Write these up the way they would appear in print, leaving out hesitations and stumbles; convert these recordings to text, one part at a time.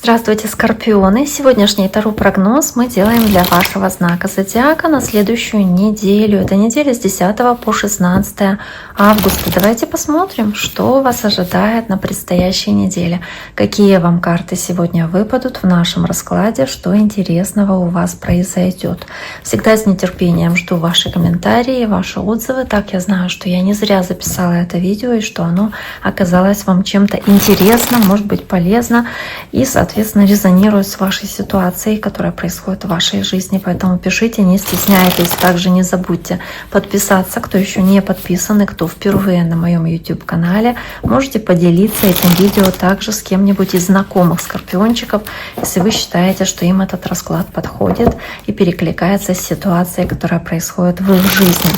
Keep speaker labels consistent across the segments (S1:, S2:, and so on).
S1: Здравствуйте, Скорпионы! Сегодняшний таро-прогноз мы делаем для вашего знака зодиака на следующую неделю. Это неделя с 10 по 16 августа. Давайте посмотрим, что вас ожидает на предстоящей неделе. Какие вам карты сегодня выпадут в нашем раскладе, что интересного у вас произойдет. Всегда с нетерпением жду ваши комментарии, ваши отзывы. Так я знаю, что я не зря записала это видео и что оно оказалось вам чем-то интересным, может быть полезно и, соответственно, резонирует с вашей ситуацией, которая происходит в вашей жизни. Поэтому пишите, не стесняйтесь. Также не забудьте подписаться, кто еще не подписан и кто впервые на моем YouTube-канале. Можете поделиться этим видео также с кем-нибудь из знакомых скорпиончиков, если вы считаете, что им этот расклад подходит и перекликается с ситуацией, которая происходит в их жизни.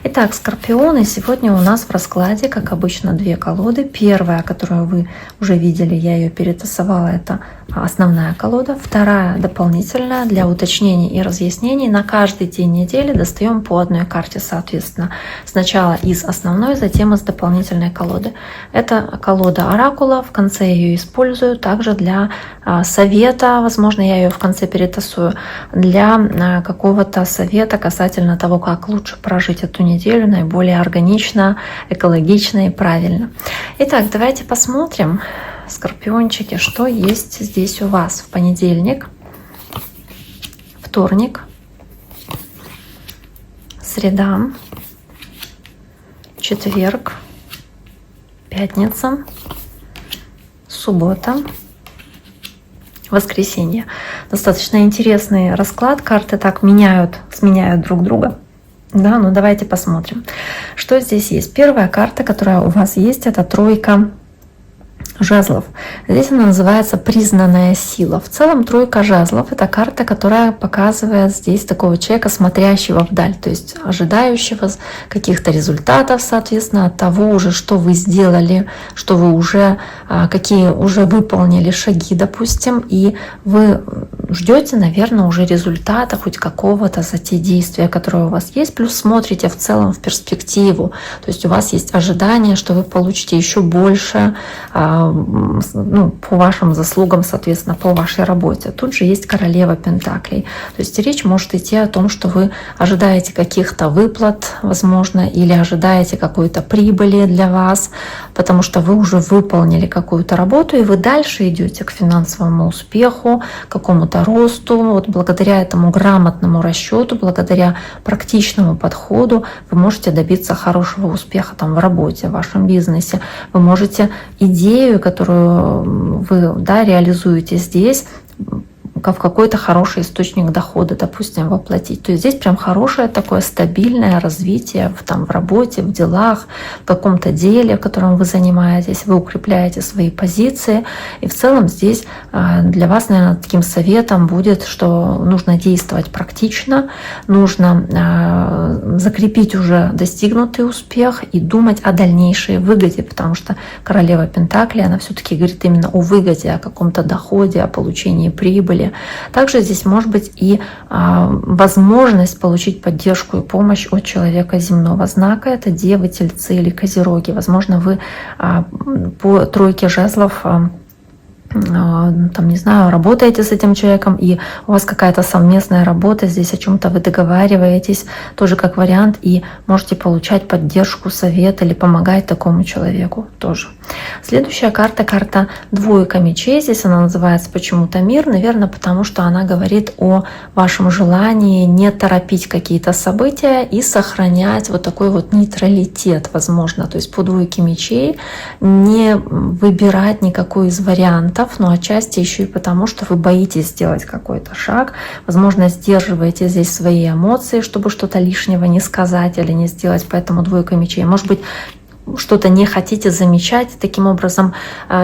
S1: Итак, скорпионы, сегодня у нас в раскладе, как обычно, две колоды. Первая, которую вы уже видели, я ее перетасовала, это основная колода. Вторая дополнительная для уточнений и разъяснений. На каждый день недели достаем по одной карте, соответственно. Сначала из основной, затем из дополнительной колоды. Это колода оракула, в конце ее использую. Также для совета, возможно, я ее в конце перетасую, для какого-то совета касательно того, как лучше прожить эту неделю наиболее органично, экологично и правильно. Итак, давайте посмотрим, скорпиончики, что есть здесь у вас в понедельник, вторник, среда, четверг, пятница, суббота, воскресенье. Достаточно интересный расклад. Карты так сменяют друг друга. Да, ну давайте посмотрим, что здесь есть. Первая карта, которая у вас есть, это тройка жезлов. Здесь она называется признанная сила. В целом тройка жезлов — это карта, которая показывает здесь такого человека, смотрящего вдаль, то есть ожидающего каких-то результатов, соответственно, от того уже, что вы сделали, что вы уже, какие уже выполнили шаги, допустим, и вы ждете, наверное, уже результата хоть какого-то за те действия, которые у вас есть, плюс смотрите в целом в перспективу, то есть у вас есть ожидание, что вы получите еще больше, по вашим заслугам, соответственно, по вашей работе. Тут же есть королева пентаклей. То есть речь может идти о том, что вы ожидаете каких-то выплат, возможно, или ожидаете какой-то прибыли для вас, потому что вы уже выполнили какую-то работу, и вы дальше идете к финансовому успеху, к какому-то росту. Вот благодаря этому грамотному расчету, благодаря практичному подходу вы можете добиться хорошего успеха там в работе, в вашем бизнесе. Вы можете идею, которую вы реализуете здесь, в какой-то хороший источник дохода, допустим, воплотить. То есть здесь прям хорошее такое стабильное развитие в работе, в делах, в каком-то деле, которым вы занимаетесь, вы укрепляете свои позиции. И в целом здесь для вас, наверное, таким советом будет, что нужно действовать практично, нужно закрепить уже достигнутый успех и думать о дальнейшей выгоде, потому что королева Пентакли, она все-таки говорит именно о выгоде, о каком-то доходе, о получении прибыли. Также здесь может быть и возможность получить поддержку и помощь от человека земного знака. Это девы, тельцы или козероги. Возможно, вы по тройке жезлов не знаю, работаете с этим человеком, и у вас какая-то совместная работа, здесь о чем-то вы договариваетесь, тоже как вариант, и можете получать поддержку, совет или помогать такому человеку тоже. Следующая карта двойка мечей. Здесь она называется почему-то мир, наверное, потому что она говорит о вашем желании не торопить какие-то события и сохранять вот такой вот нейтралитет, возможно, то есть по двойке мечей не выбирать никакой из вариантов, но отчасти еще и потому, что вы боитесь сделать какой-то шаг, возможно, сдерживаете здесь свои эмоции, чтобы что-то лишнего не сказать или не сделать, поэтому двойка мечей. Может быть, что-то не хотите замечать, таким образом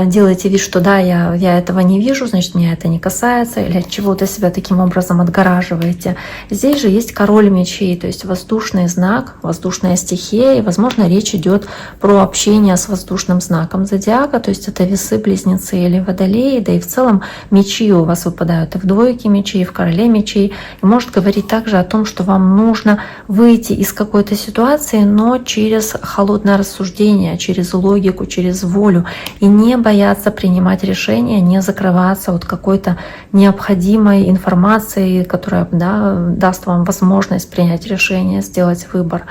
S1: делаете вид, что да, я этого не вижу, значит, меня это не касается, или от чего-то себя таким образом отгораживаете. Здесь же есть король мечей, то есть воздушный знак, воздушная стихия, и, возможно, речь идет про общение с воздушным знаком зодиака, то есть это весы, близнецы или водолеи, да и в целом мечи у вас выпадают и в двойке мечей, и в короле мечей, и может говорить также о том, что вам нужно выйти из какой-то ситуации, но через холодное рассуждение, рассуждения, через логику, через волю, и не бояться принимать решения, не закрываться от какой-то необходимой информации, которая, да, даст вам возможность принять решение, сделать выбор.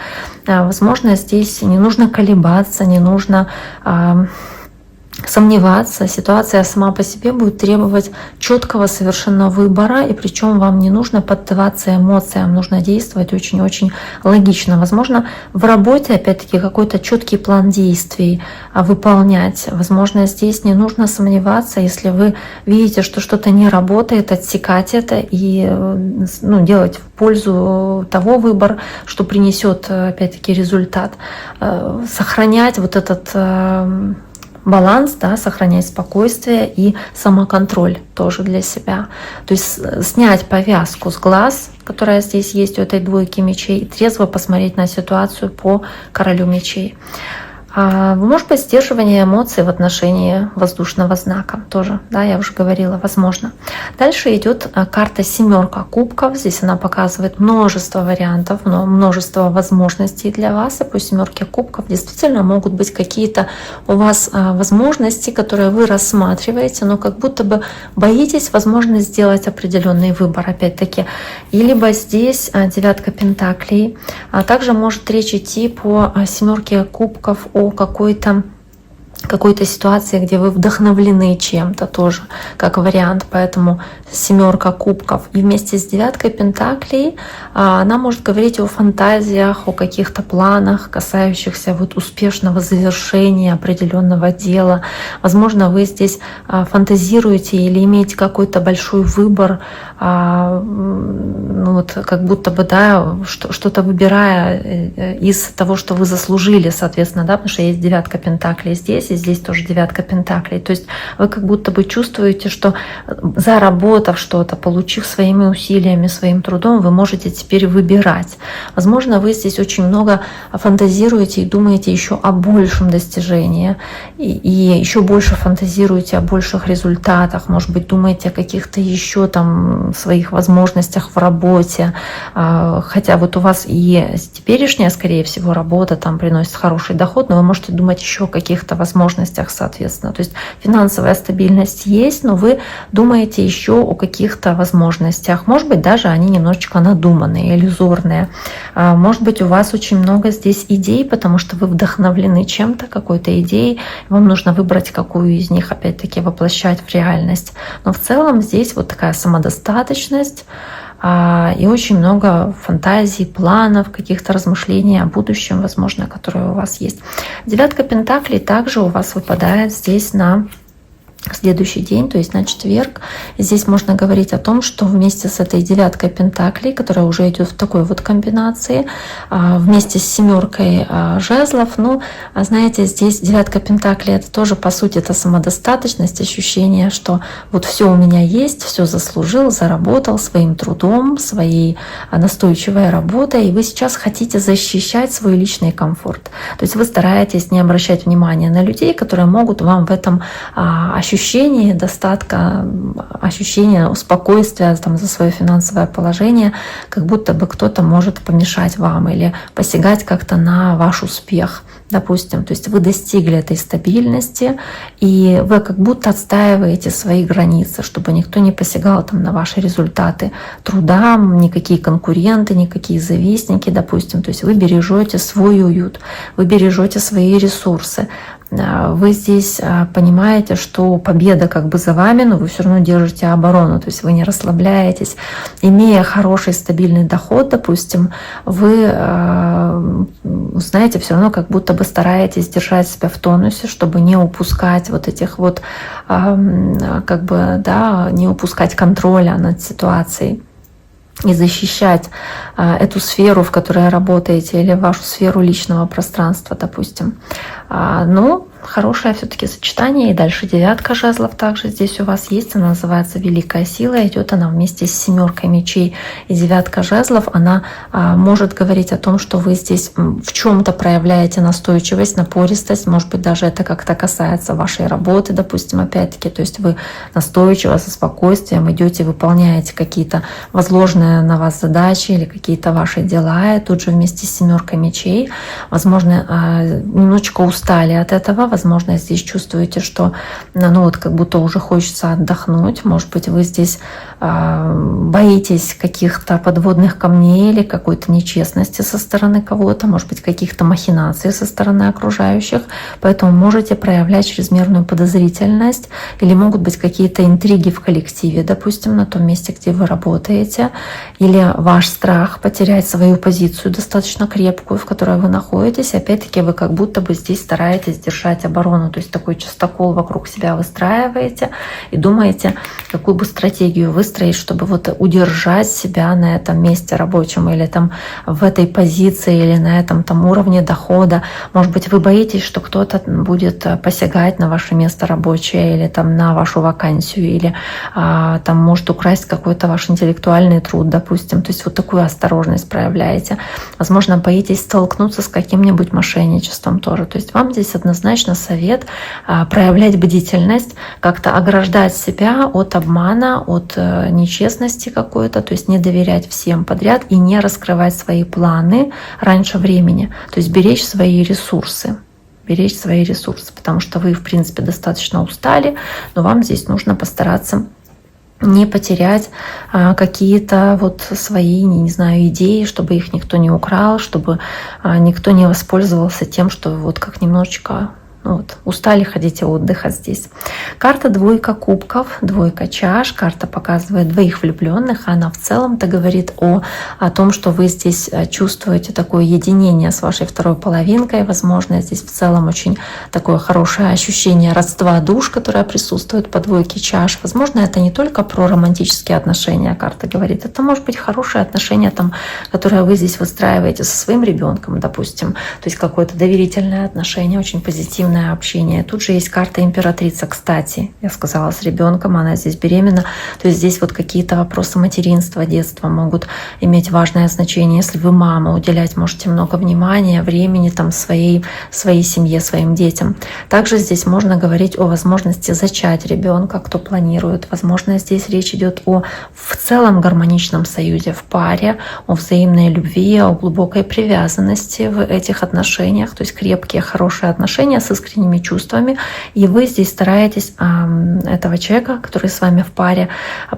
S1: Возможно, здесь не нужно колебаться, не нужно сомневаться. Ситуация сама по себе будет требовать четкого совершенно выбора, и причем вам не нужно поддаваться эмоциям, нужно действовать очень-очень логично. Возможно, в работе, опять-таки, какой-то четкий план действий выполнять. Возможно, здесь не нужно сомневаться, если вы видите, что что-то не работает, отсекать это и делать в пользу того выбора, что принесет, опять-таки, результат. Сохранять вот этот баланс, да, сохранять спокойствие и самоконтроль тоже для себя. То есть снять повязку с глаз, которая здесь есть у этой двойки мечей, и трезво посмотреть на ситуацию по королю мечей. Может быть, сдерживание эмоций в отношении воздушного знака тоже, да, я уже говорила, возможно. Дальше идет карта семерка кубков. Здесь она показывает множество вариантов, множество возможностей для вас. И по семерке кубков действительно могут быть какие-то у вас возможности, которые вы рассматриваете, но как будто бы боитесь, возможно, сделать определенный выбор, опять-таки. И либо здесь девятка пентаклей. Также может речь идти по семерке кубков о какой-то ситуации, где вы вдохновлены чем-то тоже, как вариант. Поэтому семерка кубков. И вместе с девяткой пентаклей она может говорить о фантазиях, о каких-то планах, касающихся вот успешного завершения определенного дела. Возможно, вы здесь фантазируете или имеете какой-то большой выбор, вот как будто бы, да, что-то выбирая из того, что вы заслужили, соответственно, да, потому что есть девятка пентаклей здесь, и здесь тоже девятка пентаклей. То есть вы как будто бы чувствуете, что заработав что-то, получив своими усилиями, своим трудом, вы можете теперь выбирать. Возможно, вы здесь очень много фантазируете и думаете еще о большем достижении, и еще больше фантазируете о больших результатах, может быть, думаете о каких-то еще там своих возможностях в работе, хотя вот у вас и теперешняя, скорее всего, работа там приносит хороший доход, но вы можете думать еще о каких-то возможностях, соответственно. То есть финансовая стабильность есть, но вы думаете еще о каких-то возможностях. Может быть, даже они немножечко надуманные, иллюзорные. Может быть, у вас очень много здесь идей, потому что вы вдохновлены чем-то, какой-то идеей. Вам нужно выбрать, какую из них, опять-таки, воплощать в реальность. Но в целом здесь вот такая самодостаточность и очень много фантазий, планов, каких-то размышлений о будущем, возможно, которые у вас есть. Девятка пентаклей также у вас выпадает здесь на следующий день, то есть на четверг. Здесь можно говорить о том, что вместе с этой девяткой пентаклей, которая уже идет в такой вот комбинации, вместе с семеркой жезлов, знаете, здесь девятка пентаклей — это тоже, по сути, это самодостаточность, ощущение, что вот все у меня есть, все заслужил, заработал своим трудом, своей настойчивой работой, и вы сейчас хотите защищать свой личный комфорт. То есть вы стараетесь не обращать внимания на людей, которые могут вам в этом ощущение достатка, ощущение спокойствия там, за свое финансовое положение, как будто бы кто-то может помешать вам или посягать как-то на ваш успех, допустим. То есть вы достигли этой стабильности, и вы как будто отстаиваете свои границы, чтобы никто не посягал там, на ваши результаты труда, никакие конкуренты, никакие завистники, допустим. То есть вы бережете свой уют, вы бережете свои ресурсы. Вы здесь понимаете, что победа как бы за вами, но вы все равно держите оборону, то есть вы не расслабляетесь. Имея хороший стабильный доход, допустим, вы, знаете, все равно как будто бы стараетесь держать себя в тонусе, чтобы не упускать вот этих вот, как бы, да, не упускать контроля над ситуацией и защищать эту сферу, в которой работаете, или вашу сферу личного пространства, допустим. Но хорошее все-таки сочетание. И дальше 9 жезлов также здесь у вас есть. Она называется великая сила. Идет она вместе с 7 мечей. И 9 жезлов, она может говорить о том, что вы здесь в чем-то проявляете настойчивость, напористость. Может быть, даже это как-то касается вашей работы, допустим, опять-таки. То есть вы настойчиво, со спокойствием идете, выполняете какие-то возложенные на вас задачи или какие-то ваши дела. И тут же вместе с 7 мечей, возможно, немножечко устали от этого. Возможно, здесь чувствуете, что вот как будто уже хочется отдохнуть. Может быть, вы здесь боитесь каких-то подводных камней или какой-то нечестности со стороны кого-то, может быть, каких-то махинаций со стороны окружающих. Поэтому можете проявлять чрезмерную подозрительность или могут быть какие-то интриги в коллективе, допустим, на том месте, где вы работаете, или ваш страх потерять свою позицию достаточно крепкую, в которой вы находитесь. Опять-таки, вы как будто бы здесь стараетесь держать оборону, то есть такой частокол вокруг себя выстраиваете и думаете, какую бы стратегию выстроить, чтобы вот удержать себя на этом месте рабочем или там в этой позиции или на этом там уровне дохода. Может быть, вы боитесь, что кто-то будет посягать на ваше место рабочее или там на вашу вакансию, или там может украсть какой-то ваш интеллектуальный труд, допустим. То есть вот такую осторожность проявляете. Возможно, боитесь столкнуться с каким-нибудь мошенничеством тоже. То есть вам здесь однозначно совет проявлять бдительность, как-то ограждать себя от обмана, от нечестности какой-то, то есть не доверять всем подряд и не раскрывать свои планы раньше времени, то есть беречь свои ресурсы. Беречь свои ресурсы, потому что вы, в принципе, достаточно устали, но вам здесь нужно постараться не потерять какие-то вот свои, не знаю, идеи, чтобы их никто не украл, чтобы никто не воспользовался тем, что вы вот как немножечко устали, хотите отдыха здесь. Карта 2 кубков, 2 чаш. Карта показывает двоих влюбленных. Она в целом-то говорит о том, что вы здесь чувствуете такое единение с вашей второй половинкой. Возможно, здесь в целом очень такое хорошее ощущение родства душ, которое присутствует по 2 чаш. Возможно, это не только про романтические отношения, карта говорит. Это может быть хорошие отношения, там, которые вы здесь выстраиваете со своим ребенком, допустим. То есть какое-то доверительное отношение, очень позитивное общение. Тут же есть карта императрица, кстати, я сказала, с ребенком, она здесь беременна. То есть здесь вот какие-то вопросы материнства, детства могут иметь важное значение. Если вы мама, уделять можете много внимания, времени там своей семье, своим детям. Также здесь можно говорить о возможности зачать ребенка, кто планирует. Возможно, здесь речь идет о в целом гармоничном союзе в паре, о взаимной любви, о глубокой привязанности в этих отношениях, то есть крепкие, хорошие отношения с искренними чувствами, и вы здесь стараетесь этого человека, который с вами в паре,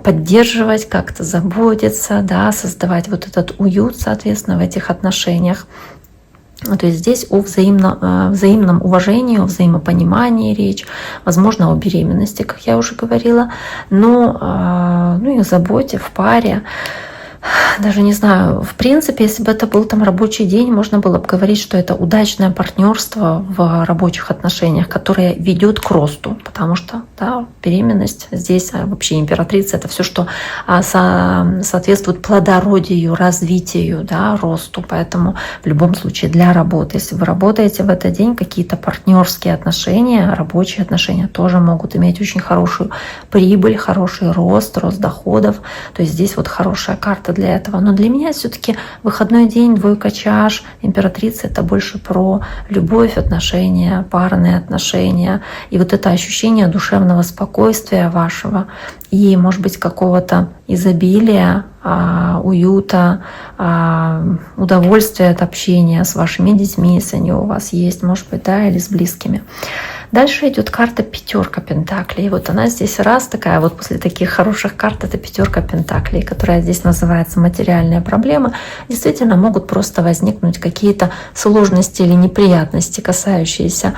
S1: поддерживать, как-то заботиться, да, создавать вот этот уют, соответственно, в этих отношениях. То есть здесь о взаимном уважении, о взаимопонимании речь, возможно, о беременности, как я уже говорила, но и о заботе в паре. Даже не знаю, в принципе, если бы это был там рабочий день, можно было бы говорить, что это удачное партнерство в рабочих отношениях, которое ведет к росту, потому что да, беременность здесь, вообще императрица, это все, что соответствует плодородию, развитию, да, росту. Поэтому в любом случае для работы, если вы работаете в этот день, какие-то партнерские отношения, рабочие отношения тоже могут иметь очень хорошую прибыль, хороший рост доходов. То есть здесь вот хорошая карта для этого. Но для меня все-таки выходной день, 2 чаш, императрица — это больше про любовь, отношения, парные отношения. И вот это ощущение душевного спокойствия вашего и, может быть, какого-то изобилия, уюта, удовольствия от общения с вашими детьми, если они у вас есть, может быть, да, или с близкими. Дальше идет карта 5 пентаклей. И вот она здесь раз такая, вот после таких хороших карт, это 5 пентаклей, которая здесь называется материальные проблемы. Действительно могут просто возникнуть какие-то сложности или неприятности, касающиеся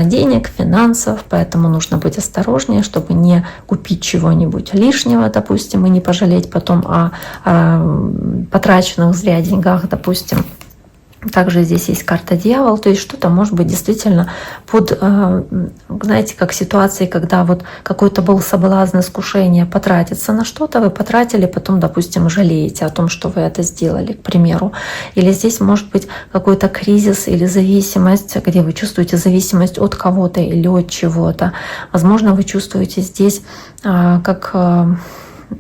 S1: денег, финансов, поэтому нужно быть осторожнее, чтобы не купить чего-нибудь лишнего, допустим, и не пожалеть потом о потраченных зря деньгах, допустим. Также здесь есть карта дьявол, то есть что-то может быть действительно под, знаете, как ситуации, когда вот какой-то был соблазн, искушение потратиться на что-то, вы потратили, потом, допустим, жалеете о том, что вы это сделали, к примеру. Или здесь может быть какой-то кризис или зависимость, где вы чувствуете зависимость от кого-то или от чего-то. Возможно, вы чувствуете здесь как...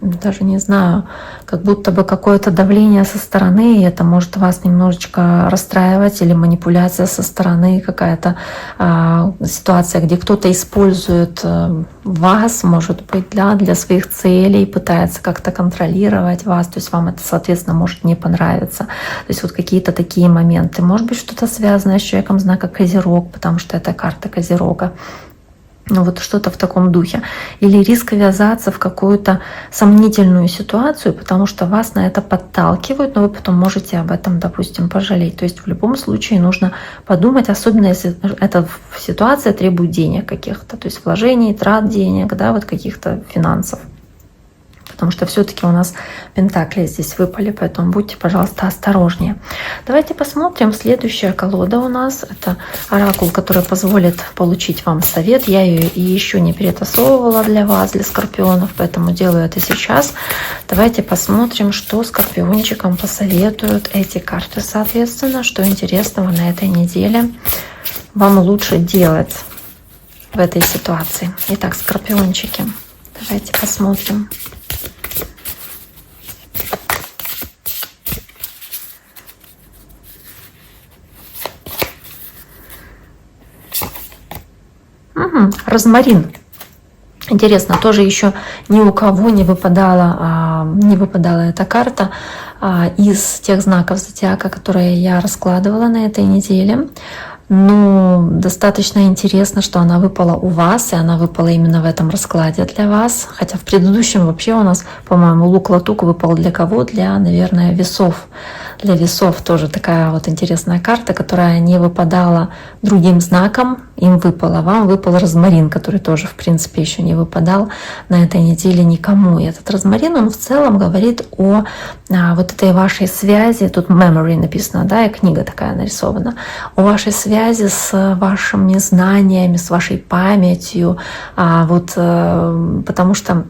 S1: даже не знаю, как будто бы какое-то давление со стороны, и это может вас немножечко расстраивать, или манипуляция со стороны, какая-то ситуация, где кто-то использует вас, может быть, для своих целей, пытается как-то контролировать вас, то есть вам это, соответственно, может не понравиться. То есть вот какие-то такие моменты. Может быть, что-то связанное с человеком знака Козерог, потому что это карта Козерога. Ну, вот что-то в таком духе. Или риск ввязаться в какую-то сомнительную ситуацию, потому что вас на это подталкивают, но вы потом можете об этом, допустим, пожалеть. То есть в любом случае нужно подумать, особенно если эта ситуация требует денег каких-то, то есть вложений, трат денег, да, вот каких-то финансов. Потому что все-таки у нас пентакли здесь выпали, поэтому будьте, пожалуйста, осторожнее. Давайте посмотрим. Следующая колода у нас — это оракул, который позволит получить вам совет. Я ее и еще не перетасовывала для вас, для скорпионов, поэтому делаю это сейчас. Давайте посмотрим, что скорпиончикам посоветуют эти карты, соответственно, что интересного на этой неделе вам лучше делать в этой ситуации. Итак, скорпиончики, давайте посмотрим. Розмарин. Интересно, тоже еще ни у кого не выпадала эта карта из тех знаков зодиака, которые я раскладывала на этой неделе. Но достаточно интересно, что она выпала у вас, и она выпала именно в этом раскладе для вас. Хотя в предыдущем вообще у нас, по-моему, лук-латук выпал для кого? Для, наверное, весов. Для весов тоже такая вот интересная карта, которая не выпадала другим знаком, им выпала. Вам выпал розмарин, который тоже, в принципе, еще не выпадал на этой неделе никому. И этот розмарин, он в целом говорит о вот этой вашей связи. Тут memory написано, да, и книга такая нарисована. О вашей связи с вашими знаниями, с вашей памятью. Потому что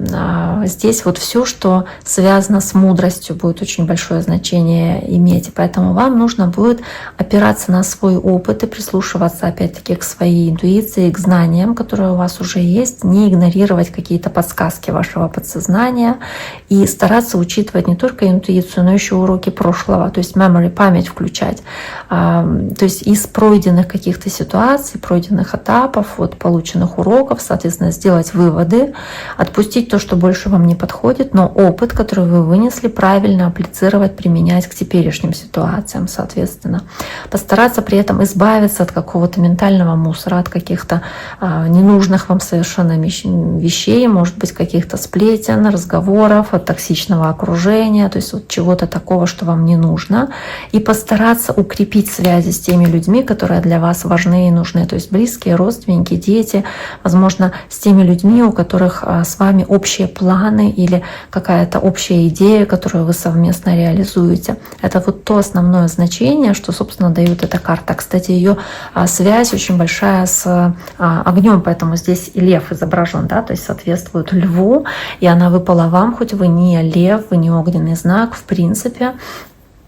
S1: здесь вот все, что связано с мудростью, будет очень большое значение иметь. И поэтому вам нужно будет опираться на свой опыт и прислушиваться опять-таки к своей интуиции, к знаниям, которые у вас уже есть, не игнорировать какие-то подсказки вашего подсознания и стараться учитывать не только интуицию, но еще уроки прошлого, то есть memory, память включать. То есть из пройденных каких-то ситуаций, пройденных этапов, вот полученных уроков, соответственно, сделать выводы, отпустить то, что больше вам не подходит, но опыт, который вы вынесли, правильно апплицировать, применять к теперешним ситуациям, соответственно. Постараться при этом избавиться от какого-то ментального мусора, от каких-то ненужных вам совершенно вещей, может быть, каких-то сплетен, разговоров, от токсичного окружения, то есть вот чего-то такого, что вам не нужно, и постараться укрепить связи с теми людьми, которые для вас важны и нужны, то есть близкие, родственники, дети, возможно, с теми людьми, у которых с вами общие планы или какая-то общая идея, которую вы совместно реализуете. Это вот то основное значение, что, собственно, дает эта карта. Кстати, ее связь очень большая с огнем, поэтому здесь и лев изображен, да, то есть соответствует льву, и она выпала вам, хоть вы не лев, вы не огненный знак, в принципе.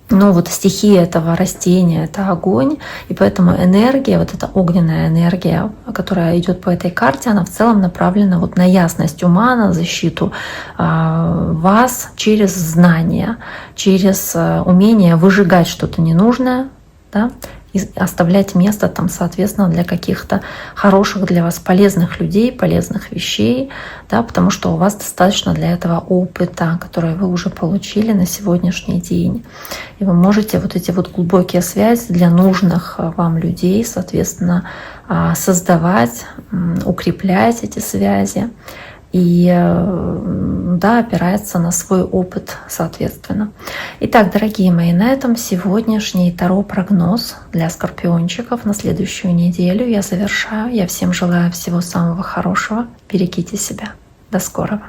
S1: Но вот стихия этого растения — это огонь, и поэтому энергия, вот эта огненная энергия, которая идет по этой карте, она в целом направлена вот на ясность ума, на защиту вас через знания, через умение выжигать что-то ненужное, да, и оставлять место там, соответственно, для каких-то хороших для вас полезных людей, полезных вещей, да, потому что у вас достаточно для этого опыта, который вы уже получили на сегодняшний день. И вы можете вот эти вот глубокие связи для нужных вам людей, соответственно, создавать, укреплять эти связи. И да, опирается на свой опыт, соответственно. Итак, дорогие мои, на этом сегодняшний таро-прогноз для скорпиончиков на следующую неделю я завершаю. Я всем желаю всего самого хорошего. Берегите себя. До скорого.